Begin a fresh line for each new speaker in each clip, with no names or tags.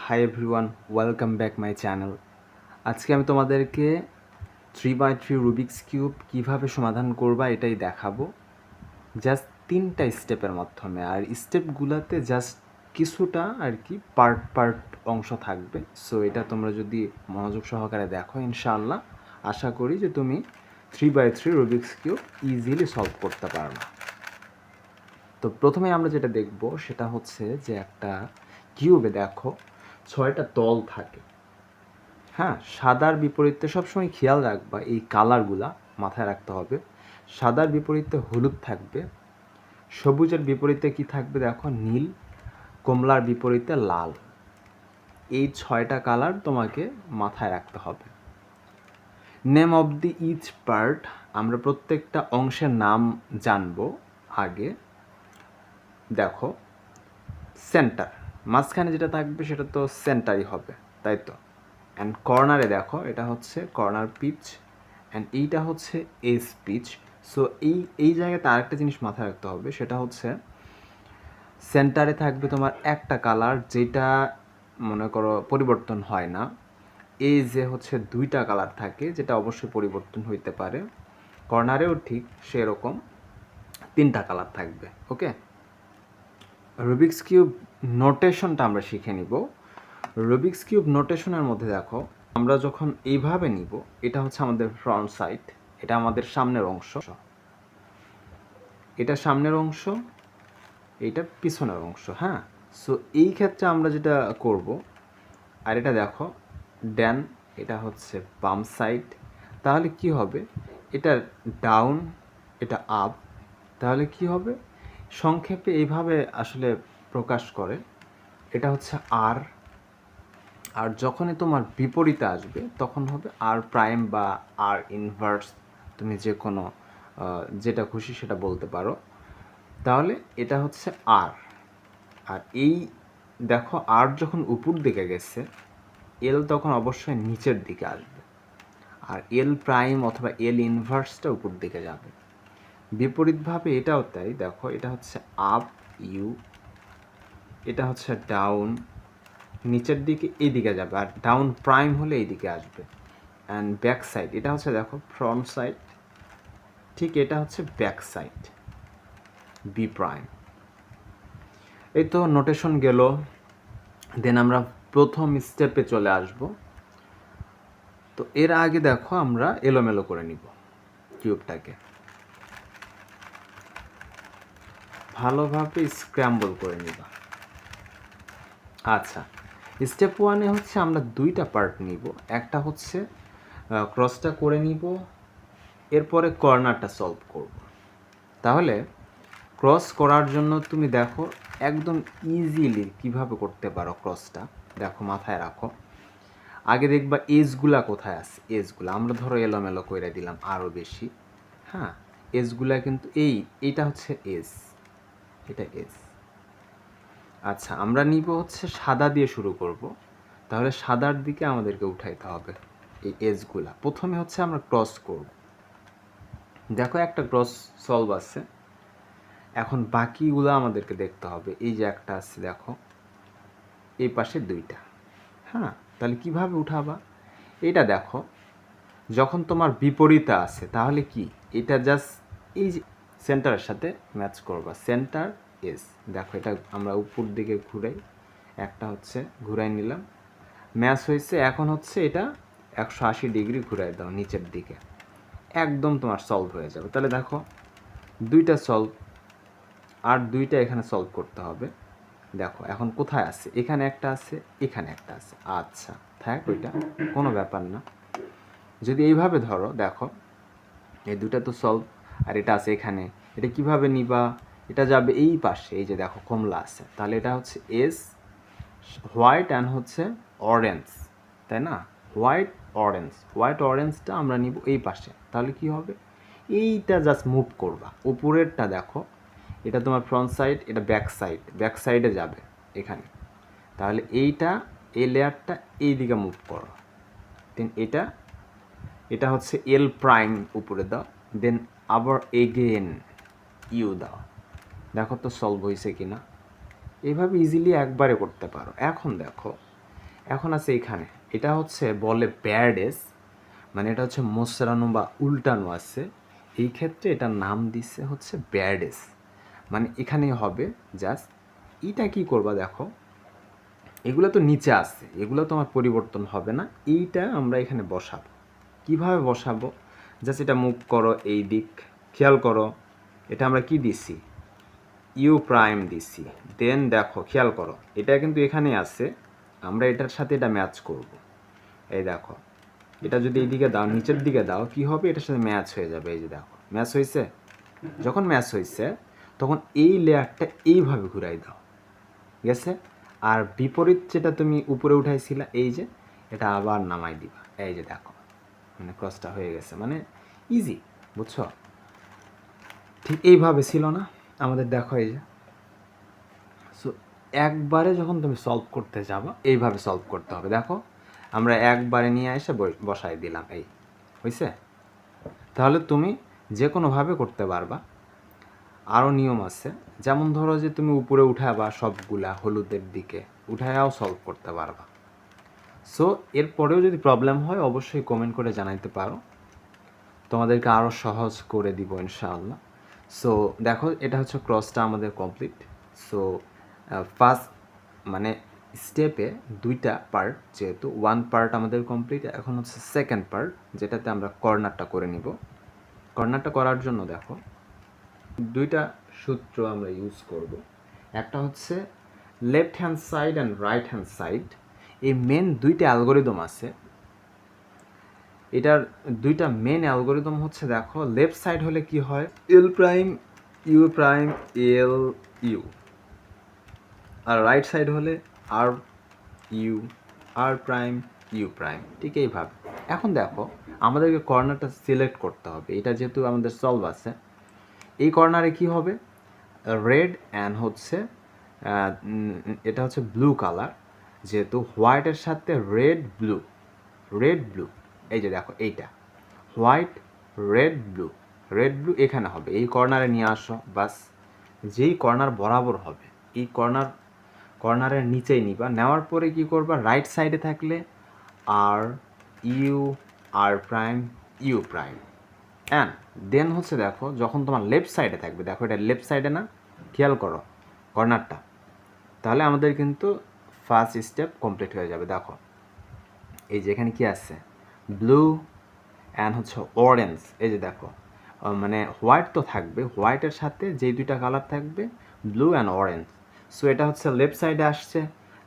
Hi everyone, welcome back my channel. আজকে আমি তোমাদেরকে 3x3 রুবিক্স কিউব কীভাবে সমাধান করবা এটাই দেখাবো, জাস্ট 3টা স্টেপের মাধ্যমে। আর স্টেপগুলোতে জাস্ট কিছুটা আর কি পার্ট অংশ থাকবে। সো এটা তোমরা যদি মনোযোগ সহকারে দেখো, ইনশাআল্লাহ আশা করি যে তুমি 3x3 Rubik's cube easily solve করতে পারবে। তো প্রথমে আমরা যেটা দেখব সেটা হচ্ছে যে একটা কিউবে দেখো 6টা তল থাকে। হ্যাঁ, সাদার বিপরীতে সবসময় খেয়াল রাখবা, এই কালারগুলা মাথায় রাখতে হবে। সাদার বিপরীতে হলুদ থাকবে, সবুজের বিপরীতে কি থাকবে দেখো নীল, কমলার বিপরীতে লাল। এই 6টা কালার তোমাকে মাথায় রাখতে হবে। Name of the each part, আমরা প্রত্যেকটা অংশের নাম জানবো আগে। দেখো সেন্টার, মাঝখানে যেটা থাকবে সেটা তো সেন্টারই হবে, তাই তো। অ্যান্ড কর্নারে দেখো এটা হচ্ছে কর্নার পিচ, অ্যান্ড এইটা হচ্ছে এজ পিচ। সো এই জায়গাতে আরেকটা জিনিস মাথায় রাখতে হবে, সেটা হচ্ছে সেন্টারে থাকবে তোমার একটা কালার, যেটা মনে করো পরিবর্তন হয় না। এই যে হচ্ছে 2টা কালার থাকে, যেটা অবশ্যই পরিবর্তন হইতে পারে। কর্নারেও ঠিক সেরকম 3টা কালার থাকবে। ওকে, রুবিক্স কিউব নোটেশনটা আমরা শিখে নিব। রুবিক্স কিউব নোটেশনের মধ্যে দেখো, আমরা যখন এইভাবে নিব, এটা হচ্ছে আমাদের ফ্রন্ট সাইড, এটা আমাদের সামনের অংশ, এটা সামনের অংশ, এইটা পিছনের অংশ। হ্যাঁ, সো এই ক্ষেত্রে আমরা যেটা করব, আর এটা দেখো ড্যান, এটা হচ্ছে বাম সাইড। তাহলে কি হবে, এটা ডাউন, এটা আপ। তাহলে কি হবে, সংক্ষেপে এইভাবে আসলে প্রকাশ করে। এটা হচ্ছে আর, আর যখনই তোমার বিপরীতে আসবে তখন হবে আর প্রাইম বা আর ইনভার্স, তুমি যে কোনো যেটা খুশি সেটা বলতে পারো। তাহলে এটা হচ্ছে আর, আর এই দেখো আর যখন উপর দিকে গেছে, এল তখন অবশ্যই নিচের দিকে আসবে, আর এল প্রাইম অথবা এল ইনভার্সটা উপর দিকে যাবে। বিপরীতভাবে এটাও তাই, দেখো এটা হচ্ছে আপ ইউ, এটা হচ্ছে ডাউন, নিচের দিকে এই দিকে যাবে, আর ডাউন প্রাইম হলে এই দিকে আসবে। অ্যান্ড ব্যাক সাইড, এটা হচ্ছে দেখো ফ্রন্ট সাইড, ঠিক এটা হচ্ছে ব্যাক সাইড, বি প্রাইম। এই তো নোটেশন গেল। দেন আমরা প্রথম স্টেপে চলে আসব। তো এর আগে দেখো আমরা এলোমেলো করে নিব কিউবটাকে, ভালোভাবে স্ক্র্যাম্বল করে নিব। আচ্ছা, স্টেপ 1-এ হচ্ছে আমরা 2টা পার্ট নিব। একটা হচ্ছে ক্রসটা করে নিব, এরপরে কর্নারটা সলভ করব। তাহলে ক্রস করার জন্য তুমি দেখো একদম ইজিলি কিভাবে করতে পারো ক্রসটা, দেখো মাথায় রাখো। আগে দেখবা এজগুলা কোথায় আছে, এজগুলা আমরা ধরো এলোমেলো করে দিলাম আরও বেশি। হ্যাঁ, এজগুলা কিন্তু এইটা হচ্ছে এজ, এটা এজ। আচ্ছা, আমরা নিব হচ্ছে সাদা দিয়ে শুরু করব। তাহলে সাদার দিকে আমাদেরকে উঠাইতে হবে এই এজগুলা। প্রথমে হচ্ছে আমরা ক্রস করব, দেখো একটা ক্রস সলভ আছে। এখন বাকিগুলো আমাদেরকে দেখতে হবে। এই যে একটা আছে দেখো, এই পাশে 2টা। হ্যাঁ, তাহলে কিভাবে উঠাবা, এটা দেখো যখন তোমার বিপরীতে আছে তাহলে কি, এটা জাস্ট এই যে সেন্টারের সাথে ম্যাচ করবা, সেন্টার এস। দেখো এটা আমরা উপর দিকে ঘুরাই, একটা হচ্ছে ঘুরাই নিলাম, ম্যাচ হয়েছে। এখন হচ্ছে এটা 180 ডিগ্রি ঘুরাই দাও নিচের দিকে, একদম তোমার সলভ হয়ে যাবে। তাহলে দেখো 2টা সলভ, আর 2টা এখানে সলভ করতে হবে। দেখো এখন কোথায় আছে, এখানে একটা আছে, এখানে একটা আছে। আচ্ছা থাক, ওইটা কোনো ব্যাপার না। যদি এইভাবে ধরো, দেখো এই 2টা তো সলভ, আর এটা আছে এখানে। এটা কিভাবে নিবা, এটা যাবে এই পাশে, এই যে দেখো কমলা আছে, তাহলে এটা হচ্ছে এস, হোয়াইট অ্যান্ড হচ্ছে অরেঞ্জ, তাই না? হোয়াইট অরেঞ্জ, হোয়াইট অরেঞ্জটা আমরা নিব এই পাশে। তাহলে কি হবে, এইটা জাস্ট মুভ করবা উপরেরটা। দেখো এটা তোমার ফ্রন্ট সাইড, এটা ব্যাক সাইড, ব্যাক সাইডে যাবে এখানে। তাহলে এইটা, এই লেয়ারটা এই দিকে মুভ করো। দেন এটা হচ্ছে এল প্রাইম উপরে দাও, দেন আবার এগেন ইউ দাও। দেখো তো সলভ হয়েছে কিনা। এইভাবে ইজিলি একবারে করতে পারো। এখন দেখো এখন আছে এখানে, এটা হচ্ছে বলে ব্যাডেস, মানে এটা হচ্ছে মোচড়ানো বা উল্টানো আছে, এই ক্ষেত্রে এটার নাম দিচ্ছে হচ্ছে ব্যাডেস। মানে এখানেই হবে জাস্ট, এইটা কি করবা দেখো, এগুলো তো নিচে আছে, এগুলো তো আমার পরিবর্তন হবে না, এইটা আমরা এখানে বসাবো। কিভাবে বসাবো, জাস্ট এটা মুভ করো এই দিক, খেয়াল করো এটা আমরা কি দিছি, ইউ প্রাইম দিছি। দেন দেখো খেয়াল করো এটা কিন্তু এখানে আছে, আমরা এটার সাথে এটা ম্যাচ করব। এই দেখো এটা যদি এইদিকে দাও, নিচের দিকে দাও, কি হবে, এটার সাথে ম্যাচ হয়ে যাবে। এই যে দেখো ম্যাচ হয়েছে, যখন ম্যাচ হয়েছে তখন এই লেয়ারটা এইভাবে ঘুরাই দাও, গেছে। আর বিপরীত যেটা তুমি উপরে উঠাইছিলা, এই যে এটা আবার নামাই দিবা, এই যে দেখো মানে ক্রসটা হয়ে গেছে, মানে ইজি, বুঝছো? ঠিক এইভাবে ছিল না আমাদের, দেখো এই যে। সো একবারে যখন তুমি সলভ করতে যাবা এইভাবে সলভ করতে হবে। দেখো আমরা একবারে নিয়ে এসে বসাই দিলাম, এই হয়েছে। তাহলে তুমি যে কোনোভাবে করতে পারবা। আরও নিয়ম আছে, যেমন ধরো যে তুমি উপরে উঠাবা সবগুলা হলুদের দিকে, উঠায়াও সলভ করতে পারবা। সো এরপরেও যদি প্রবলেম হয় অবশ্যই কমেন্ট করে জানাইতে পারো, তোমাদেরকে আরও সহজ করে দিব ইনশাআল্লাহ। সো দেখো এটা হচ্ছে ক্রসটা আমাদের কমপ্লিট। সো ফার্স্ট মানে স্টেপে দুইটা পার্ট, যেহেতু ওয়ান পার্ট আমাদের কমপ্লিট, এখন হচ্ছে সেকেন্ড পার্ট যেটাতে আমরা কর্নারটা করে নিব। কর্নারটা করার জন্য দেখো দুইটা সূত্র আমরা ইউজ করব। একটা হচ্ছে left hand side and right hand side. এই মেন দুইটা অ্যালগোরিদম আছে, এটার দুইটা মেন অ্যালগোরিদম হচ্ছে, দেখো লেফট সাইড হলে কি হয়, L prime U prime L U, আর রাইট সাইড হলে R U R prime U prime, ঠিক এইভাবে। এখন দেখো আমাদেরকে কর্নারটা সিলেক্ট করতে হবে, এটা যেহেতু আমাদের সলভ আছে। এই কর্নারে কি হবে, রেড অ্যান্ড হচ্ছে এটা হচ্ছে ব্লু কালার, যেহেতু হোয়াইটের সাথে রেড ব্লু, রেড ব্লু, এই যে দেখো এইটা white red blue, red blue এখানে হবে, এই কর্নারে নিয়ে আসো বাস। যেই কর্নার বরাবর হবে এই কর্নারের নিচেই নিবা, নেওয়ার পরে কি করবা, রাইট সাইডে থাকলে R U R prime U prime, and then হচ্ছে দেখো যখন তোমার লেফট সাইডে থাকবে, দেখো এটা লেফট সাইডে না, খেয়াল করো কর্নারটা, তাহলে আমাদের কিন্তু ফার্স্ট স্টেপ কমপ্লিট হয়ে যাবে। দেখো এই যে এখানে কি আছে, ব্লু অ্যান্ড হচ্ছে অরেঞ্জ, এই যে দেখো মানে হোয়াইট তো থাকবে, হোয়াইটের সাথে যেই দুইটা কালার থাকবে ব্লু অ্যান্ড অরেঞ্জ। সো এটা হচ্ছে লেফট সাইডে আসছে,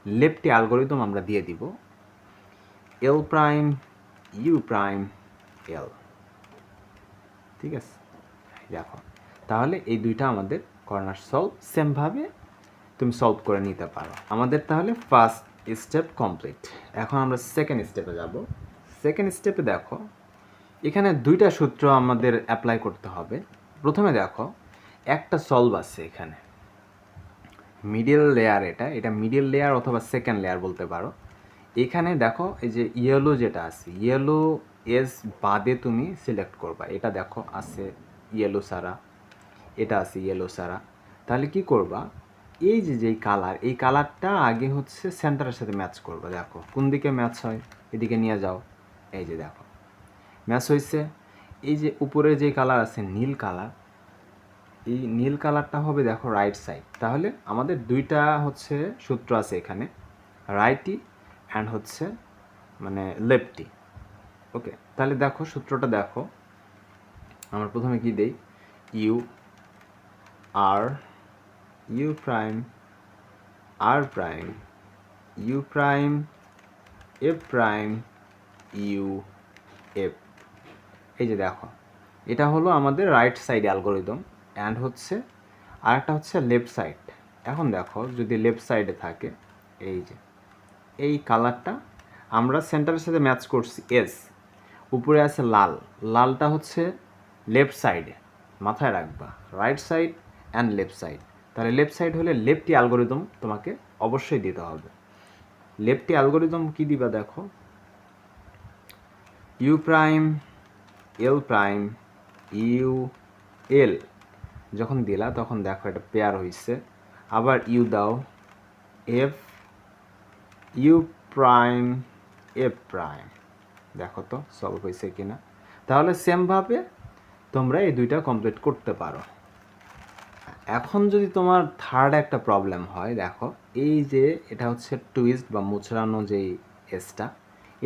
লেফটে অ্যালগোরিদম আমরা দিয়ে দিব এল প্রাইম ইউ প্রাইম এল, ঠিক আছে। দেখো তাহলে এই দুইটা আমাদের কর্নার সলভ, সেমভাবে তুমি সলভ করে নিতে পারো। আমাদের তাহলে ফার্স্ট স্টেপ কমপ্লিট। এখন আমরা সেকেন্ড স্টেপে যাব। সেকেন্ড স্টেপে দেখো এখানে দুইটা সূত্র আমাদের অ্যাপ্লাই করতে হবে। প্রথমে দেখো একটা সলভ আছে এখানে, মিডল লেয়ার, এটা মিডল লেয়ার অথবা সেকেন্ড লেয়ার বলতে পারো। এখানে দেখো এই যে ইয়েলো যেটা আছে, ইয়েলো এস বাদে তুমি সিলেক্ট করবা, এটা দেখো আছে ইয়েলো সারা, এটা আছে ইয়েলো সারা। তাহলে কি করবা, এই যে যেই কালার, এই কালারটা আগে হচ্ছে সেন্টারের সাথে ম্যাচ করবা। দেখো কোন দিকে ম্যাচ হয়, এদিকে নিয়ে যাও, এই যে দেখো ম্যাচ হয়েছে। এই যে উপরে যে কালার আছে নীল কালার, এই নীল কালারটা হবে দেখো রাইট সাইড। তাহলে আমাদের দুইটা হচ্ছে সূত্র আছে এখানে, রাইটি অ্যান্ড হচ্ছে মানে লেফটি। ওকে, তাহলে দেখো সূত্রটা দেখো, আমরা প্রথমে কি দেই, U R U prime R prime U prime F prime U F, এই যে দেখো এটা হলো আমাদের রাইট সাইড অ্যালগোরিদম, অ্যান্ড হচ্ছে আরেকটা হচ্ছে লেফট সাইড। এখন দেখো যদি লেফট সাইডে থাকে, এই যে এই কালারটা আমরা সেন্টারের সাথে ম্যাচ করছি এস, উপরে আছে লাল, লালটা হচ্ছে লেফট সাইডে, মাথায় রাখবা right side and left side. তাহলে লেফট সাইড হলে লেফটি অ্যালগোরিদম তোমাকে অবশ্যই দিতে হবে। লেফটি অ্যালগোরিদম কি দিবা, দেখো you prime L prime U L, যখন দিলা তখন দেখো এটা পেয়ার হয়েছে, আবার ইউ দাও F U prime F prime. দেখো তো সলভ হয়েছে কিনা। তাহলে সেমভাবে তোমরা এই দুইটা কমপ্লিট করতে পারো। এখন যদি তোমার থার্ড একটা প্রবলেম হয়, দেখো এই যে এটা হচ্ছে টুইস্ট বা মুচড়ানো যেই এসটা,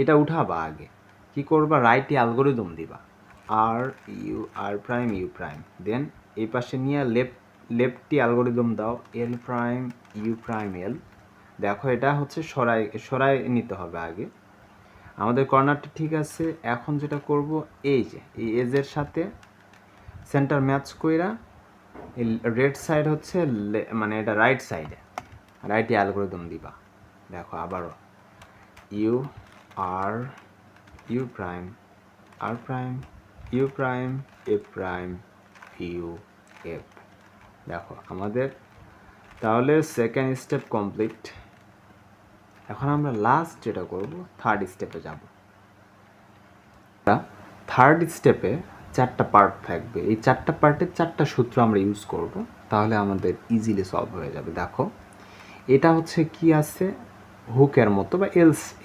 এটা উঠাবা আগে। কি করবা, রাইটে অ্যালগোরিদম দিবা, আর প্রাইম ইউ প্রাইম, দেন এই পাশে নিয়ে লেফটটি অ্যালগোরিদম দাও, এল প্রাইম ইউ প্রাইম এল। দেখো এটা হচ্ছে সরাই নিতে হবে আগে। আমাদের কর্নারটা ঠিক আছে। এখন যেটা করব, এই যে এই এজের সাথে সেন্টার ম্যাচ কইরা এই রেড সাইড হচ্ছে মানে এটা রাইট সাইডে, রাইটে অ্যালগোরিদম দিবা। দেখো আবারও U R U prime R prime U prime F prime U F. দেখো আমাদের তাহলে সেকেন্ড স্টেপ কমপ্লিট। এখন আমরা লাস্ট যেটা করব, থার্ড স্টেপে যাব। থার্ড স্টেপে 4টা পার্ট থাকবে। এই 4টা পার্টের 4টা সূত্র আমরা ইউজ করব, তাহলে আমাদের ইজিলি সলভ হয়ে যাবে। দেখো এটা হচ্ছে কি আছে, হুকের মতো বা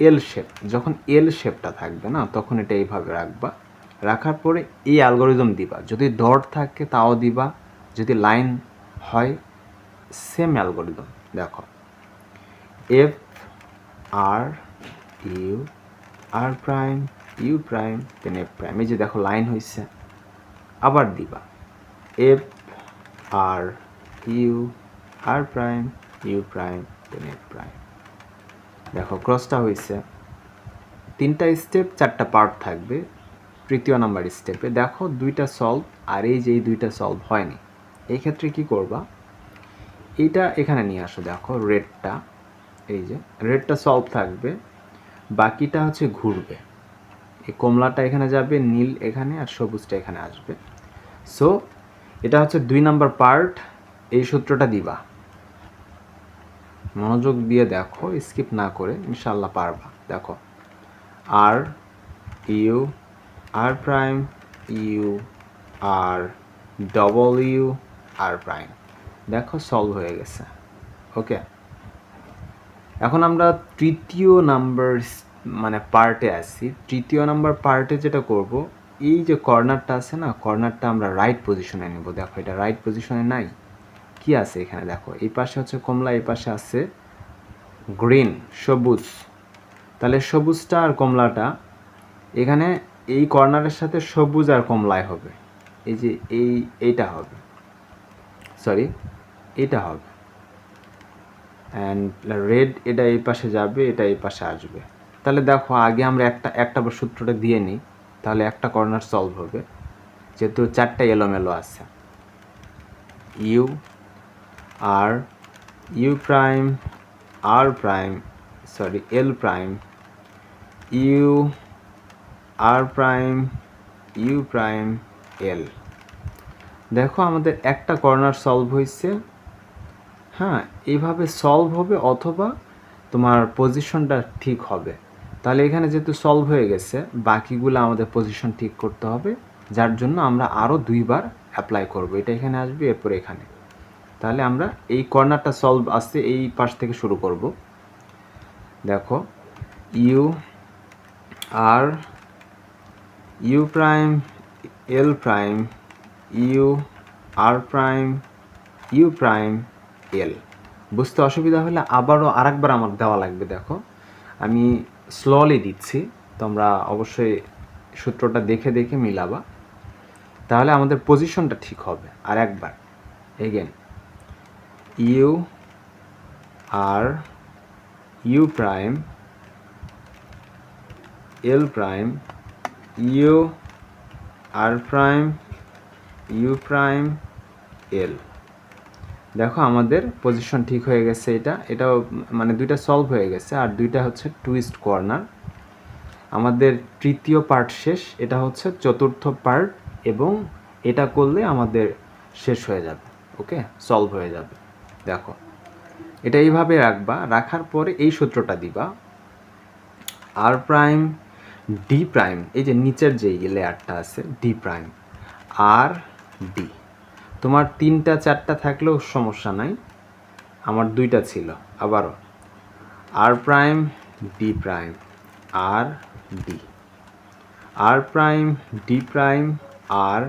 এল শেপ। যখন এল শেপটা থাকবে না, তখন এটা এইভাবে রাখবা। রাখার পরে এই অ্যালগোরিদম দিবা। যদি ডট থাকে তাও দিবা, যদি লাইন হয় সেম অ্যালগোরিদম। দেখো F R U R prime U prime then F prime. এই যে দেখো লাইন হয়েছে। আবার দিবা F R U R prime U prime then F prime. দেখো ক্রসটা হয়েছে। 3টা স্টেপ 4টা পার্ট থাকবে। তৃতীয় নাম্বার স্টেপে দেখো 2টা সলভ, আর এই যে এই 2টা সলভ হয়নি। এই ক্ষেত্রে কি করবা, এইটা এখানে নিয়ে আসো। দেখো রেডটা, এই যে রেডটা সলভ থাকবে, বাকিটা হচ্ছে ঘুরবে। এই কমলাটা এখানে যাবে, নীল এখানে, আর সবুজটা এখানে আসবে। সো এটা হচ্ছে 2 নাম্বার পার্ট। এই সূত্রটা দিবা, মনোযোগ দিয়ে দেখো, স্কিপ না করে, ইনশাল্লাহ পারবা। দেখো R U R prime U R double U R prime. দেখো সলভ হয়ে গেছে। ওকে, এখন আমরা তৃতীয় নাম্বার মানে পার্টে আসি। তৃতীয় নাম্বার পার্টে যেটা করব, এই যে কর্নারটা আছে না, কর্নারটা আমরা রাইট পজিশনে নেব। দেখো এটা রাইট পজিশনে নাই, কি আছে এখানে দেখো, এই পাশে হচ্ছে কমলা, এই পাশে আছে গ্রিন সবুজ। তাহলে সবুজটা আর কমলাটা এখানে এই কর্নারের সাথে সবুজ আর কমলায় হবে। এই যে এইটা হবে, সরি এটা হবে, অ্যান্ড রেড এটা এই পাশে যাবে, এটা এই পাশে আসবে। তাহলে দেখো আগে আমরা একটা সূত্রটা দিয়ে নিই, তাহলে একটা কর্নার সলভ হবে, যেহেতু 4টা এলোমেলো আছে। U R U prime R prime, sorry L prime U R prime U prime L. দেখো আমাদের একটা কর্নার সলভ হয়েছে। হ্যাঁ, এইভাবে সলভ হবে, অথবা তোমার পজিশনটা ঠিক হবে। তাহলে এখানে যেহেতু সলভ হয়ে গেছে, বাকিগুলো আমাদের পজিশন ঠিক করতে হবে, যার জন্য আমরা আরও 2বার অ্যাপ্লাই করব। এটা এখানে আসবে, এরপর এখানে। তাহলে আমরা এই কর্নারটা সলভ আসতে এই পাশ থেকে শুরু করব। দেখো U R U prime L prime U R prime U prime L. বুঝতে অসুবিধা হলে আবারও আরেকবার আমার দেওয়া লাগবে। দেখো আমি স্লোলি দিচ্ছি, তোমরা অবশ্যই সূত্রটা দেখে দেখে মিলাবা, তাহলে আমাদের পজিশনটা ঠিক হবে। আর একবার again U R U prime L prime U R prime U prime L. দেখো আমাদের পজিশন ঠিক হয়ে গেছে। এটাও মানে 2টা সলভ হয়ে গেছে, আর 2টা হচ্ছে টুইস্ট কর্নার। আমাদের তৃতীয় পার্ট শেষ, এটা হচ্ছে চতুর্থ পার্ট, এবং এটা করলে আমাদের শেষ হয়ে যাবে। ওকে, সলভ হয়ে যাবে। দেখো এটা এইভাবে রাখবা, রাখার পরে এই সূত্রটা দিবা, আর প্রাইম ডি প্রাইম, এই যে নিচের যে লেয়ারটা আছে ডি প্রাইম আর ডি। তোমার 3টা 4টা থাকলেও সমস্যা নাই, আমার 2টা ছিল। আবারও আর প্রাইম ডি প্রাইম আর ডি, আর প্রাইম ডি প্রাইম আর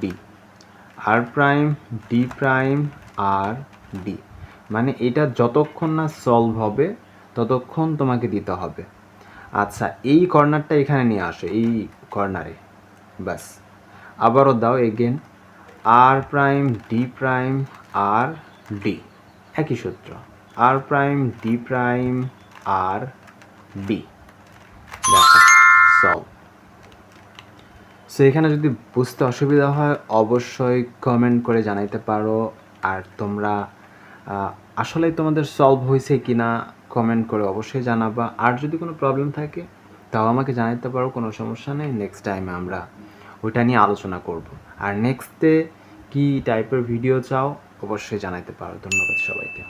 ডি, আর প্রাইম ডি প্রাইম আর ডি। মানে এটা যতক্ষণ না সলভ হবে ততক্ষণ তোমাকে দিতে হবে। আচ্ছা, এই কর্নারটা এখানে নিয়ে আসো, এই কর্নারে, ব্যাস। আবারও দাও এগেন, আর প্রাইম ডি প্রাইম আর ডি, একই সূত্র, আর প্রাইম ডি প্রাইম আর ডি, দেখো সলভ। সো এখানে যদি বুঝতে অসুবিধা হয় অবশ্যই কমেন্ট করে জানাইতে পারো। আর তোমরা আসলেই তোমাদের সলভ হয়েছে কি না কমেন্ট করে অবশ্যই জানাবা। আর যদি কোনো প্রবলেম থাকে তাও আমাকে জানাইতে পারো, কোনো সমস্যা নেই। নেক্সট টাইমে আমরা ওইটা নিয়ে আলোচনা করব। আর নেক্সটে কী টাইপের ভিডিও চাও অবশ্যই জানাইতে পারো। ধন্যবাদ সবাইকে।